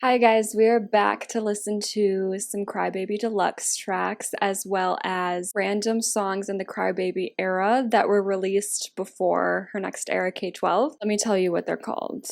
Hi guys, we are back to listen to some Crybaby Deluxe tracks as well as random songs in the Crybaby era that were released before her next era, K-12. Let me tell you what they're called.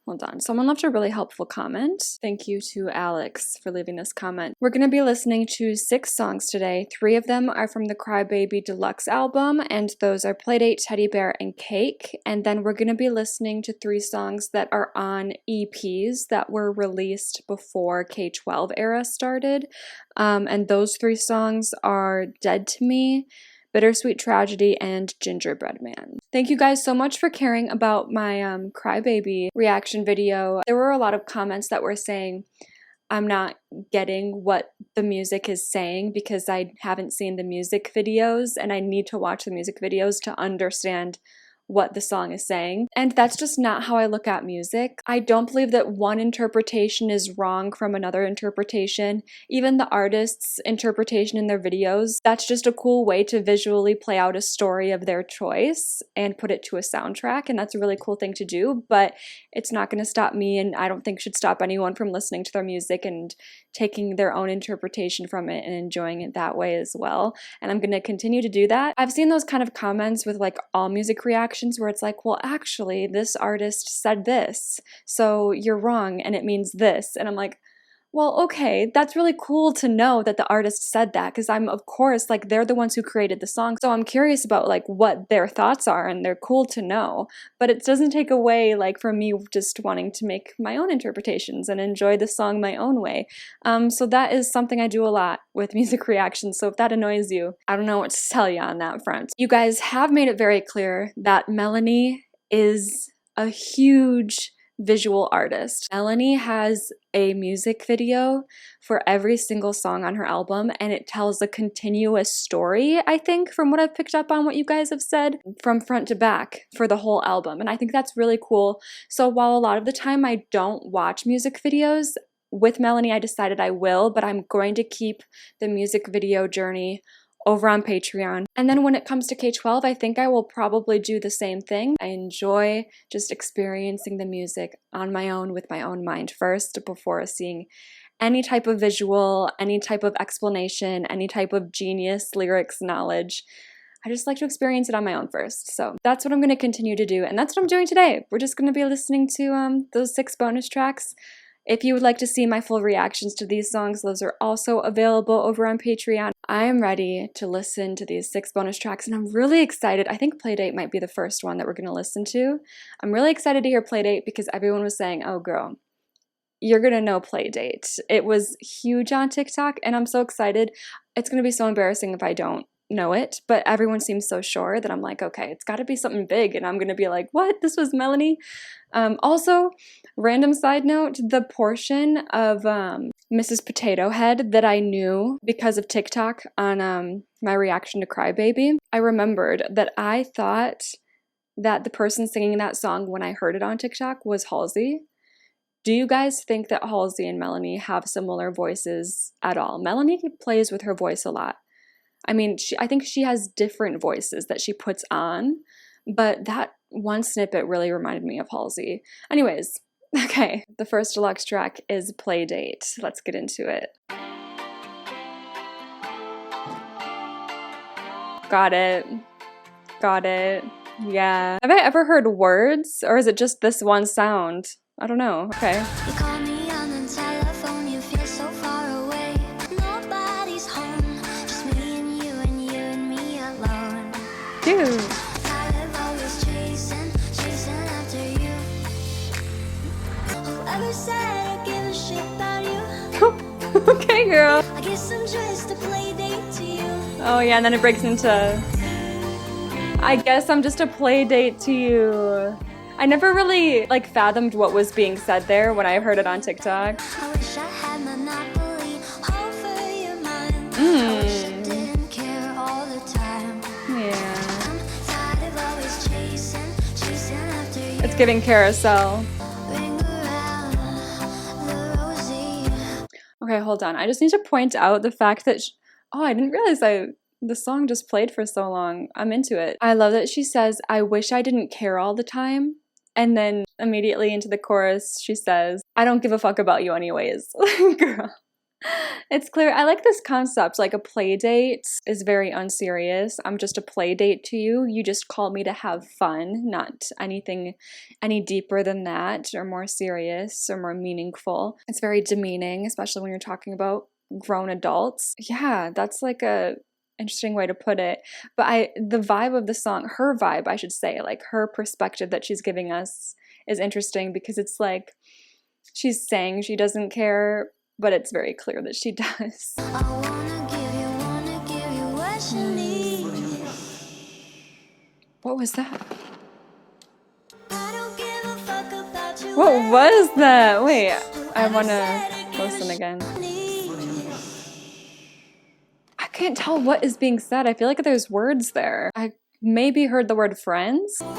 Hold on. Someone left a really helpful comment. Thank you to Alex for leaving this comment. We're going to be listening to 6 songs today. 3 of them are from the Crybaby Deluxe album, and those are Playdate, Teddy Bear, and Cake. And then we're going to be listening to 3 songs that are on EPs that were released before K-12 era started. And those 3 songs are Dead to Me, Bittersweet Tragedy, and Gingerbread Man. Thank you guys so much for caring about my Crybaby reaction video. There were a lot of comments that were saying I'm not getting what the music is saying because I haven't seen the music videos and I need to watch the music videos to understand what the song is saying. And that's just not how I look at music. I don't believe that one interpretation is wrong from another interpretation. Even the artist's interpretation in their videos, that's just a cool way to visually play out a story of their choice and put it to a soundtrack, and that's a really cool thing to do, but it's not going to stop me, and I don't think should stop anyone from listening to their music and taking their own interpretation from it and enjoying it that way as well. And I'm going to continue to do that. I've seen those kind of comments with like all music reactions where it's like, well, actually, this artist said this, so you're wrong and it means this. And I'm like, well, okay, that's really cool to know that the artist said that, because I'm, of course, like, they're the ones who created the song, so I'm curious about, like, what their thoughts are, and they're cool to know, but it doesn't take away, like, from me just wanting to make my own interpretations and enjoy the song my own way. So that is something I do a lot with music reactions, so if that annoys you, I don't know what to tell you on that front. You guys have made it very clear that Melanie is a huge visual artist. Melanie has a music video for every single song on her album, and it tells a continuous story, I think, from what I've picked up on what you guys have said, from front to back for the whole album, and I think that's really cool. So while a lot of the time I don't watch music videos, with Melanie I decided I will, but I'm going to keep the music video journey over on Patreon. And then when it comes to K-12, I think I will probably do the same thing. I enjoy just experiencing the music on my own with my own mind first before seeing any type of visual, any type of explanation, any type of genius lyrics knowledge. I just like to experience it on my own first. So that's what I'm going to continue to do, and that's what I'm doing today. We're just going to be listening to those 6 bonus tracks. If you would like to see my full reactions to these songs, those are also available over on Patreon. I am ready to listen to these 6 bonus tracks, and I'm really excited. I think Playdate might be the first one that we're going to listen to. I'm really excited to hear Playdate because everyone was saying, oh girl, you're going to know Playdate. It was huge on TikTok, and I'm so excited. It's going to be so embarrassing if I don't know it, but everyone seems so sure that I'm like, okay, it's got to be something big, and I'm gonna be like, what? This was Melanie? Also, random side note, the portion of Mrs. Potato Head that I knew because of TikTok on my reaction to Crybaby, I remembered that I thought that the person singing that song when I heard it on TikTok was Halsey. Do you guys think that Halsey and Melanie have similar voices at all? Melanie plays with her voice a lot. I mean, I think she has different voices that she puts on, but that one snippet really reminded me of Halsey. Anyways, okay, the first deluxe track is Playdate. Let's get into it. Got it. Got it. Yeah. Have I ever heard words, or is it just this one sound? I don't know. Okay. You call me on the telephone, you feel so far away. Nobody's home, just me and me alone. Dude. I've always chasing after you. Whoever said I give a shit about you? Okay, girl. I guess I'm just a play date to you. Oh yeah, and then it breaks into I guess I'm just a play date to you. I never really like fathomed what was being said there when I heard it on TikTok. I wish I had monopoly over your mind. I wish I didn't care all the time. Yeah. I'm tired of always chasing after you. It's giving carousel. Ring around the rosy. Okay, hold on. I just need to point out the fact that oh, I didn't realize the song just played for so long. I'm into it. I love that she says, I wish I didn't care all the time. And then immediately into the chorus, she says, I don't give a fuck about you anyways. Girl. It's clear. I like this concept. Like a play date is very unserious. I'm just a play date to you. You just call me to have fun, not anything any deeper than that or more serious or more meaningful. It's very demeaning, especially when you're talking about grown adults. Yeah, that's like a interesting way to put it. But the vibe of the song, her vibe, I should say, like her perspective that she's giving us is interesting because it's like she's saying she doesn't care, but it's very clear that she does. Wanna give you what you need. What was that? I don't give a fuck about you. What was that? Wait, I want to listen again. I can't tell what is being said. I feel like there's words there. I maybe heard the word friends. You know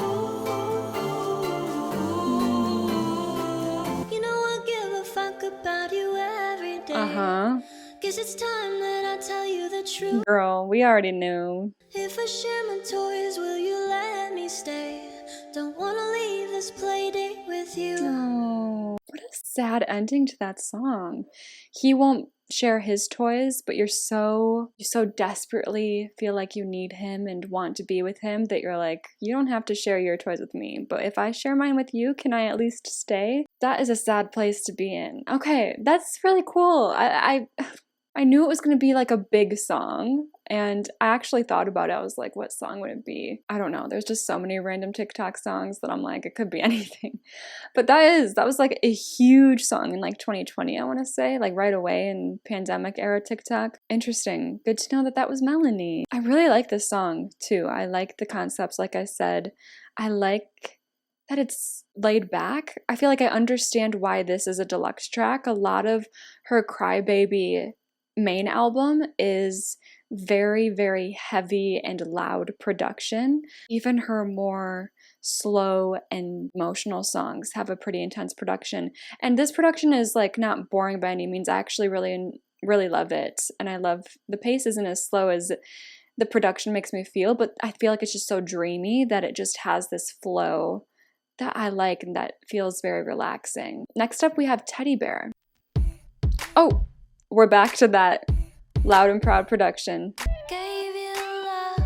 I give a fuck about you every day. Uh-huh. Guess it's time that I tell you the truth. Girl, we already knew. If I share my toys, will you let me stay? Don't wanna leave this play date with you. Oh, what a sad ending to that song. He won't share his toys, but you so desperately feel like you need him and want to be with him that you're like, you don't have to share your toys with me, but if I share mine with you, can I at least stay? That is a sad place to be in. Okay, that's really cool. I knew it was going to be like a big song, and I actually thought about it. I was like, what song would it be? I don't know. There's just so many random TikTok songs that I'm like, it could be anything. But that was like a huge song in like 2020, I want to say, like right away in pandemic era TikTok. Interesting. Good to know that that was Melanie. I really like this song too. I like the concepts, like I said. I like that it's laid back. I feel like I understand why this is a deluxe track. A lot of her Crybaby main album is very, very heavy and loud production. Even her more slow and emotional songs have a pretty intense production. And this production is like not boring by any means. I actually really love it. And I love the pace isn't as slow as the production makes me feel, but I feel like it's just so dreamy that it just has this flow that I like and that feels very relaxing. Next up, we have Teddy Bear. Oh, we're back to that loud and proud production. Gave you love,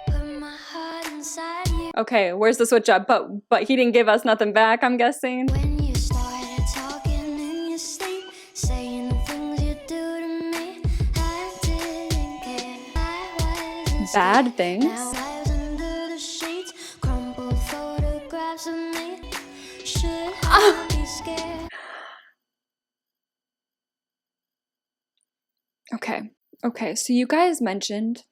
put my heart inside you. Okay, where's the switch up? But he didn't give us nothing back, I'm guessing. When you started talking in your sleep, saying the things you do to me, I didn't care. I wasn't Bad scared. things. Now I was under the sheets, crumpled photographs of me. Should I be scared? Okay, so you guys mentioned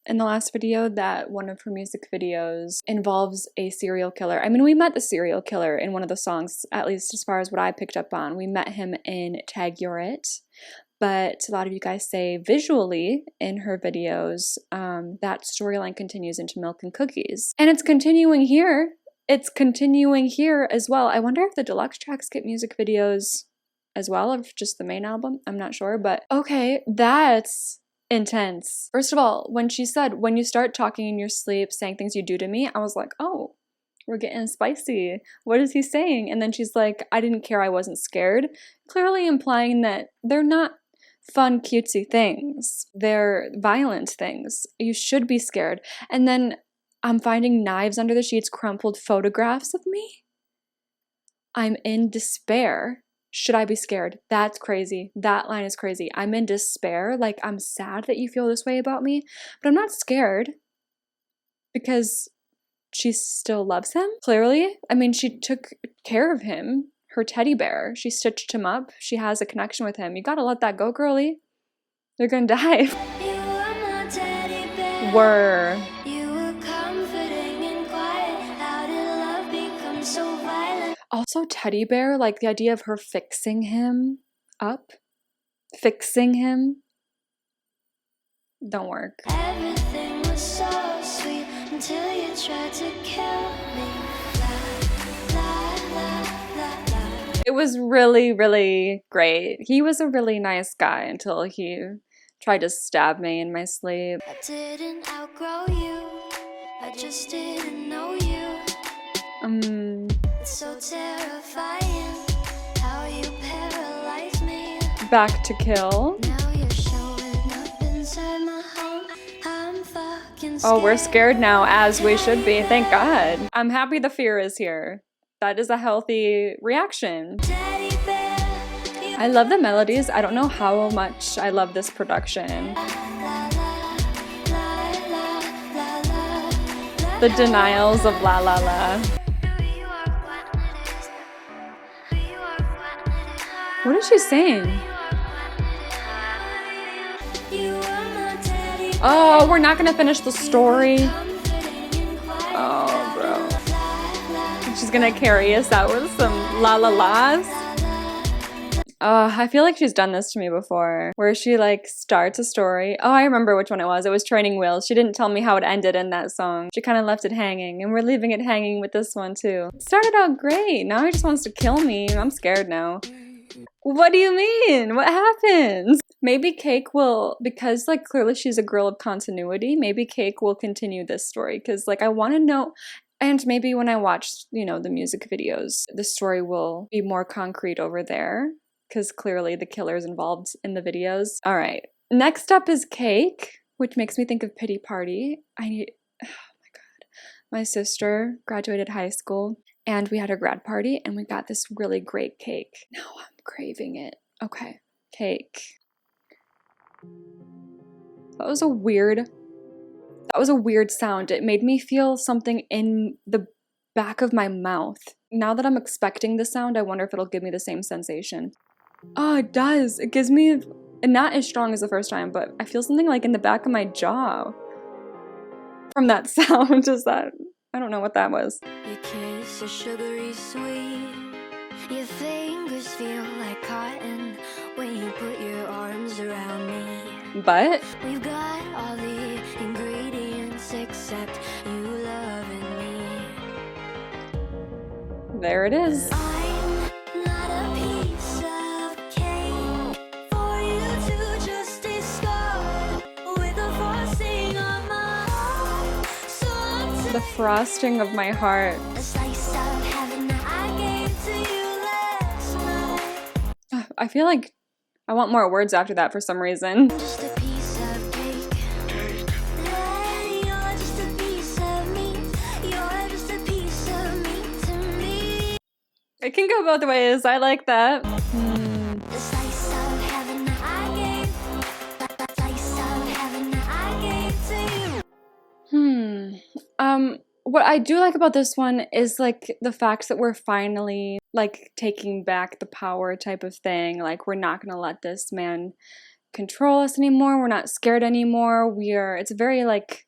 in the last video that one of her music videos involves a serial killer. I mean, we met the serial killer in one of the songs, at least as far as what I picked up on. We met him in Tag You're It, but a lot of you guys say visually in her videos, that storyline continues into Milk and Cookies. And it's continuing here. It's continuing here as well. I wonder if the deluxe tracks get music videos as well, of just the main album. I'm not sure, but okay, that's intense. First of all, when she said, when you start talking in your sleep, saying things you do to me, I was like, oh, we're getting spicy. What is he saying? And then she's like, I didn't care, I wasn't scared. Clearly implying that they're not fun, cutesy things. They're violent things. You should be scared. And then I'm finding knives under the sheets, crumpled photographs of me. I'm in despair. Should I be scared? That's crazy. That line is crazy. I'm in despair. Like, I'm sad that you feel this way about me, but I'm not scared because she still loves him, clearly. I mean, she took care of him, her teddy bear. She stitched him up. She has a connection with him. You gotta let that go, girly. They're gonna die. You were my teddy bear. Were. You were comforting and quiet. How did love become so violent? Also, teddy bear, like the idea of her fixing him up. Fixing him. Don't work. Everything was so sweet until you tried to kill me. La, la, la, la, la. It was really, really great. He was a really nice guy until he tried to stab me in my sleep. I didn't outgrow you. I just didn't know you. It's so terrifying how you paralyze me. Back to Kill. Now you're showing up inside my home. I'm fucking scared. Oh, we're scared now, as we should be. Thank God. I'm happy the fear is here. That is a healthy reaction. Teddy bear, I love the melodies. I don't know how much I love this production. The denials of La La La. What is she saying? Oh, we're not gonna finish the story. Oh, bro. She's gonna carry us out with some La La Las. I feel like she's done this to me before, where she like starts a story. Oh, I remember which one it was. It was Training Wheels. She didn't tell me how it ended in that song. She kind of left it hanging, and we're leaving it hanging with this one too. It started out great. Now he just wants to kill me. I'm scared now. What do you mean? What happens? Maybe Cake will, because like clearly she's a girl of continuity, maybe Cake will continue this story, because like I want to know. And maybe when I watch, you know, the music videos, the story will be more concrete over there, because clearly the killer's involved in the videos. All right. Next up is Cake, which makes me think of Pity Party. Oh my God. My sister graduated high school, and we had a grad party, and we got this really great cake. Now I'm craving it. Okay. Cake. That was a weird sound. It made me feel something in the back of my mouth. Now that I'm expecting the sound, I wonder if it'll give me the same sensation. Oh, it does. It gives me, and not as strong as the first time, but I feel something like in the back of my jaw from that sound. Is that, I don't know what that was. Your kiss is sugary sweet. Your fingers feel like cotton when you put your arms around me. But We've got all the ingredients except you loving me. there it is. I'm not a piece of cake for you to just discard with the frosting on my heart. So I'm The frosting of my heart. a slice of heaven that I gave to you last night. I feel like I want more words after that for some reason. Just a piece of cake. Hey, you're just a piece of me. You're just a piece of me to me. It can go both ways. I like that. The slice of heaven that I gave. That slice of heaven that I gave to you. What I do like about this one is like the fact that we're finally like taking back the power type of thing. Like we're not gonna let this man control us anymore. We're not scared anymore. It's very like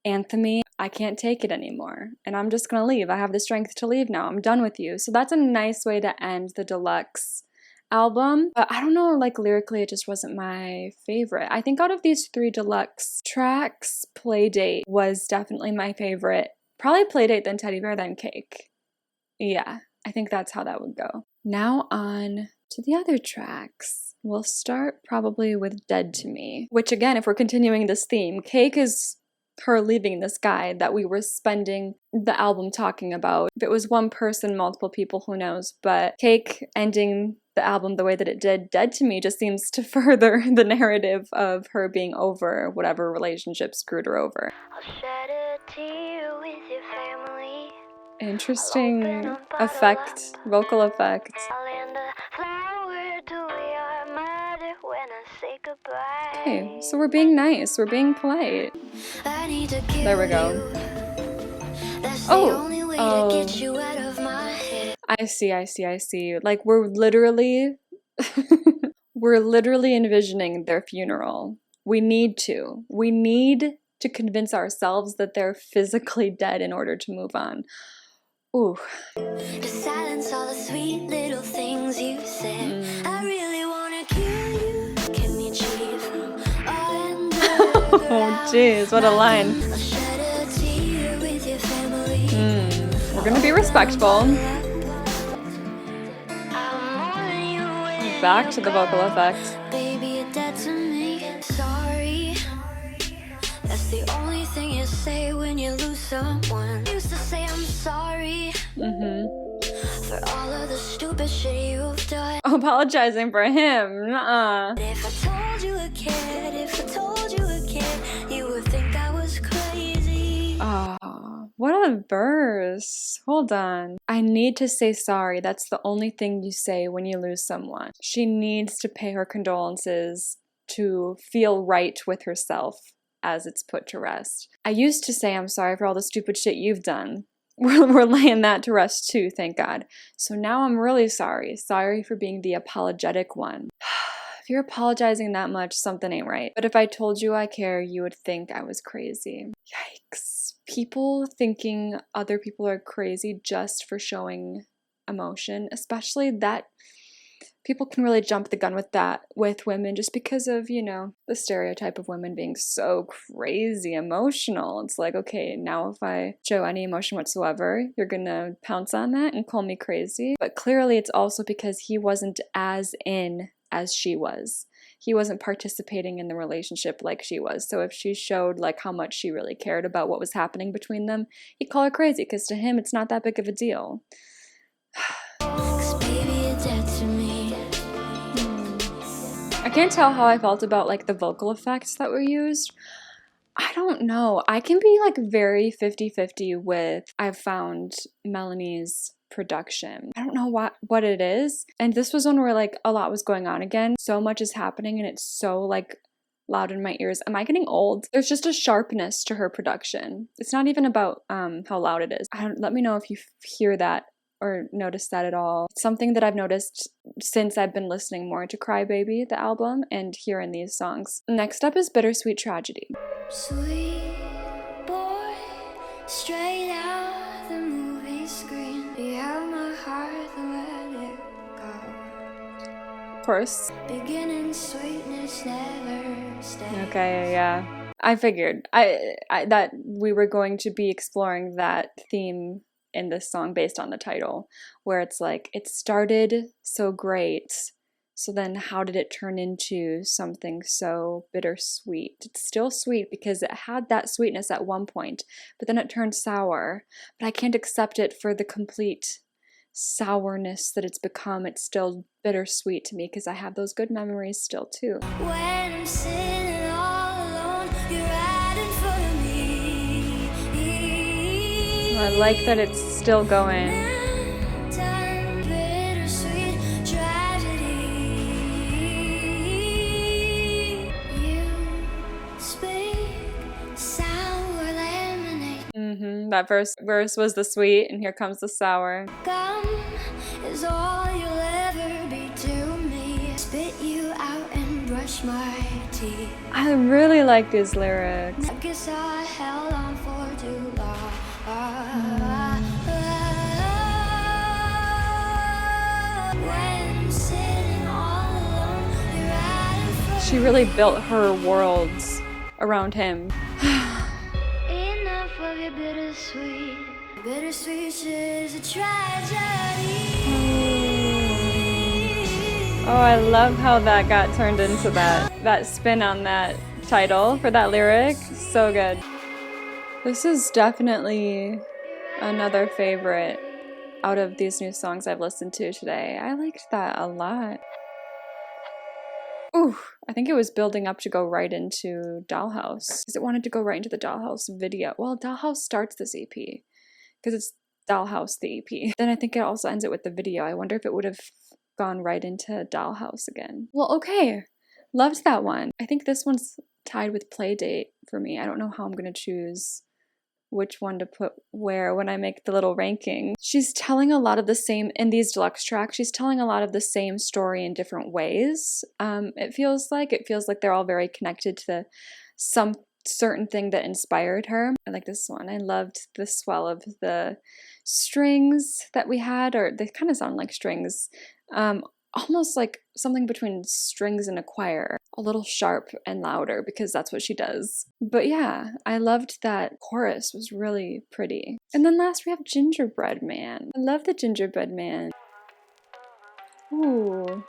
anthem-y. I can't take it anymore, and I'm just gonna leave. I have the strength to leave now. I'm done with you. So that's a nice way to end the Deluxe album. But I don't know, like lyrically, it just wasn't my favorite. I think out of these 3 Deluxe tracks, Playdate was definitely my favorite. Probably Playdate, then Teddy Bear, then Cake. Yeah, I think that's how that would go. Now on to the other tracks. We'll start probably with Dead to Me, which again, if we're continuing this theme, Cake is her leaving this guy that we were spending the album talking about. If it was one person, multiple people, who knows? But Cake ending the album the way that it did, Dead to Me, just seems to further the narrative of her being over whatever relationship screwed her over. I'll shed a tear with your family. Interesting effect, vocal effect. I'll lend a flower to your mother when I say goodbye. Okay, so we're being nice, we're being polite. I need to kill There we go. you. That's the only way to get you out of my head. I see. Like we're literally envisioning their funeral. We need to convince ourselves that they're physically dead in order to move on. Ooh. To silence all the sweet little things you said. I really wanna kill you. Can you cheat from Oh jeez, what a line. I'll shed a tear with your family. We're gonna be respectful. Back to the vocal effect. Baby, you're dead to me. Sorry. That's the only thing you say when you lose someone. Used to say I'm sorry. stupid shit you've done. Apologizing for him. Nuh-uh. If I told you again, if I told you again, you would think I was crazy. Oh, what a verse. Hold on. I need to say sorry. That's the only thing you say when you lose someone. She needs to pay her condolences to feel right with herself as it's put to rest. I used to say I'm sorry for all the stupid shit you've done. We're laying that to rest too, thank God. So now I'm really sorry. Sorry for being the apologetic one. If you're apologizing that much, something ain't right. But if I told you I care, you would think I was crazy. Yikes. People thinking other people are crazy just for showing emotion, especially that people can really jump the gun with that with women just because of, you know, the stereotype of women being so crazy emotional. It's like, okay, now if I show any emotion whatsoever, you're gonna pounce on that and call me crazy. But clearly it's also because he wasn't as in as she was. He wasn't participating in the relationship like she was. So if she showed like how much she really cared about what was happening between them, he'd call her crazy because to him it's not that big of a deal. 'Cause baby, you're dead to me. I can't tell how I felt about like the vocal effects that were used. I don't know. I can be like very 50-50 with I've found Melanie's production. I don't know what it is. And this was one where like a lot was going on again. So much is happening and it's so like loud in my ears. Am I getting old? There's just a sharpness to her production. It's not even about how loud it is. Let me know if you hear that or notice that at all. It's something that I've noticed since I've been listening more to Crybaby, the album, and hearing these songs. Next up is Bittersweet Tragedy. Sweet boy, straight out the movie screen. You have my heart, then let it go. Of course. Beginning sweetness never stays. Okay, yeah. I figured I that we were going to be exploring that theme in this song based on the title, where it's like it started so great, so then how did it turn into something so bittersweet? It's still sweet because it had that sweetness at one point, but then it turned sour. But I can't accept it for the complete sourness that it's become. It's still bittersweet to me because I have those good memories still too. When I'm sitting all alone, you're right in front of me. I like that it's still going. Time, bittersweet tragedy. You speak sour lemonade. That verse was the sweet, and here comes the sour. Gum is all you'll ever be to me. Spit you out and brush my teeth. I really like these lyrics. I guess I held on for too long. When I'm sitting all alone, you're right in front. She really built her worlds around him. Enough of your bittersweet. Bittersweet is a tragedy. Oh, I love how that got turned into that spin on that title for that lyric. So good. This is definitely another favorite out of these new songs I've listened to today. I liked that a lot. Ooh, I think it was building up to go right into Dollhouse. Because it wanted to go right into the Dollhouse video. Well, Dollhouse starts this EP. Because it's Dollhouse, the EP. Then I think it also ends it with the video. I wonder if it would have gone right into Dollhouse again. Well, okay. Loved that one. I think this one's tied with Playdate for me. I don't know how I'm going to choose which one to put where when I make the little ranking. She's telling a lot of the same, in these deluxe tracks, she's telling a lot of the same story in different ways. It feels like they're all very connected to some certain thing that inspired her. I like this one. I loved the swell of the strings that we had, or they kind of sound like strings. Almost like something between strings and a choir. A little sharp and louder because that's what she does. But yeah, I loved that chorus, was really pretty. And then last we have Gingerbread Man. I love the Gingerbread Man. Ooh.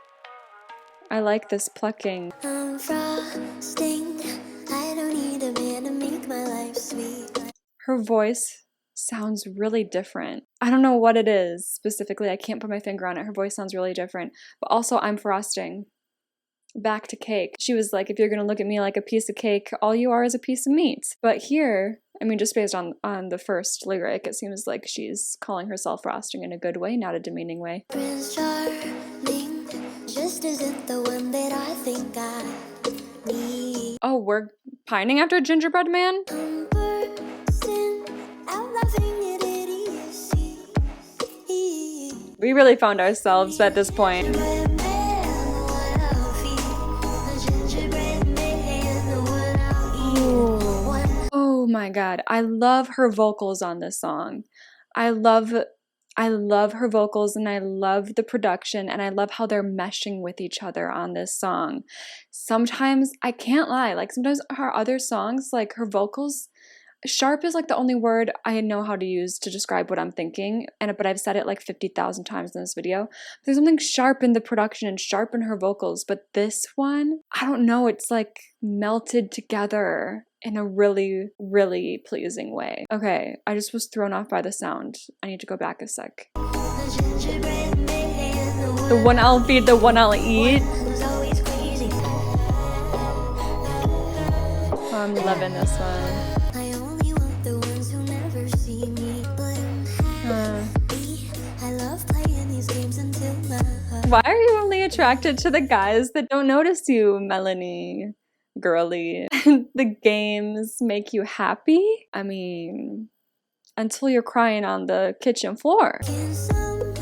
I like this plucking. I'm frosting. I don't need a man to make my life sweet. Her voice sounds really different. I don't know what it is specifically. I can't put my finger on it. Her voice sounds really different. But also, I'm frosting. Back to cake. She was like, if you're gonna look at me like a piece of cake, all you are is a piece of meat. But here, I mean, just based on the first lyric, it seems like she's calling herself frosting in a good way, not a demeaning way. Prince Charming just isn't the one that I think I need. Oh, we're pining after Gingerbread Man? Bursting out laughing at idiocy. We really found ourselves at this point. Gingerbread man, what I'll feed. The gingerbread man, the one I'll eat. One Oh my god, I love her vocals on this song. I love her vocals, and I love the production, and I love how they're meshing with each other on this song. Sometimes, I can't lie, like sometimes her other songs, like her vocals, sharp is like the only word I know how to use to describe what I'm thinking, but I've said it like 50,000 times in this video. There's something sharp in the production and sharp in her vocals, but this one, I don't know, it's like melted together in a really, really pleasing way. Okay, I just was thrown off by the sound. I need to go back a sec. the gingerbread man, The one I'll feed, the one I'll eat. who's always crazy. Oh, I'm loving this one. I only want the ones who never see me, but I'm happy. I love playing these games until my heart. Why are you only attracted to the guys that don't notice you, Melanie? Girly. The games make you happy? I mean, until you're crying on the kitchen floor. Can someone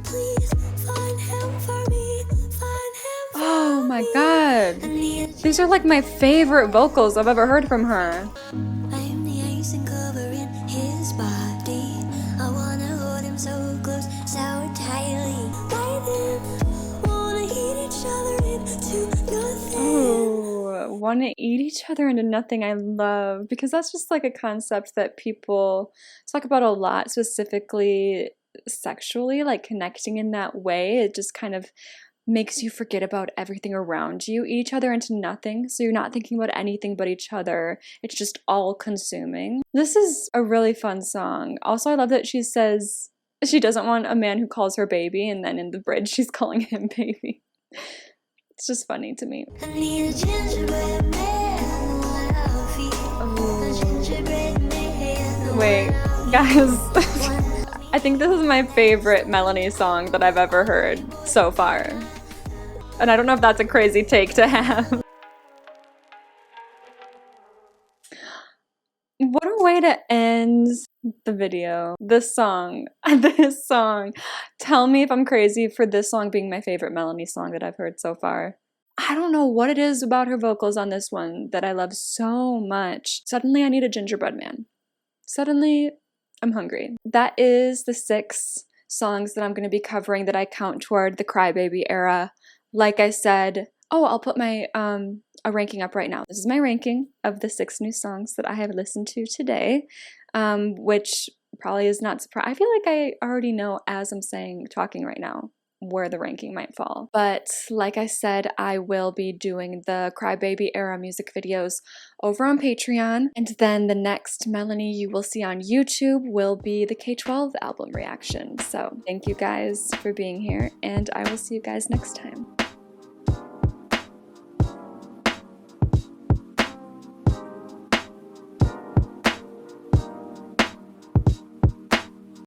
please find him for me? Find him for Oh my me. god. I need a These are like my favorite vocals I've ever heard from her. I'm the icing covering his body. I wanna hold him so close, so tightly. By then, wanna eat each other into nothing. Ooh, want to eat each other into nothing. I love, because that's just like a concept that people talk about a lot, specifically sexually, like connecting in that way. It just kind of makes you forget about everything around you, eat each other into nothing, so you're not thinking about anything but each other. It's just all consuming. This is a really fun song. Also, I love that she says she doesn't want a man who calls her baby, and then in the bridge she's calling him baby. It's just funny to me. I need a gingerbread man, what I'll feed. A gingerbread man, the Wait, one I'll guys. I think this is my favorite Melanie song that I've ever heard so far. And I don't know if that's a crazy take to have. What a way to end the video. This song. Tell me if I'm crazy for this song being my favorite Melanie song that I've heard so far. I don't know what it is about her vocals on this one that I love so much. Suddenly I need a gingerbread man. Suddenly I'm hungry. That is the 6 songs that I'm going to be covering that I count toward the Crybaby era. Like I said, I'll put my a ranking up right now. This is my ranking of the 6 new songs that I have listened to today, which probably is not surprising. I feel like I already know as I'm talking right now where the ranking might fall. But like I said, I will be doing the Crybaby era music videos over on Patreon. And then the next Melanie you will see on YouTube will be the K-12 album reaction. So thank you guys for being here, and I will see you guys next time.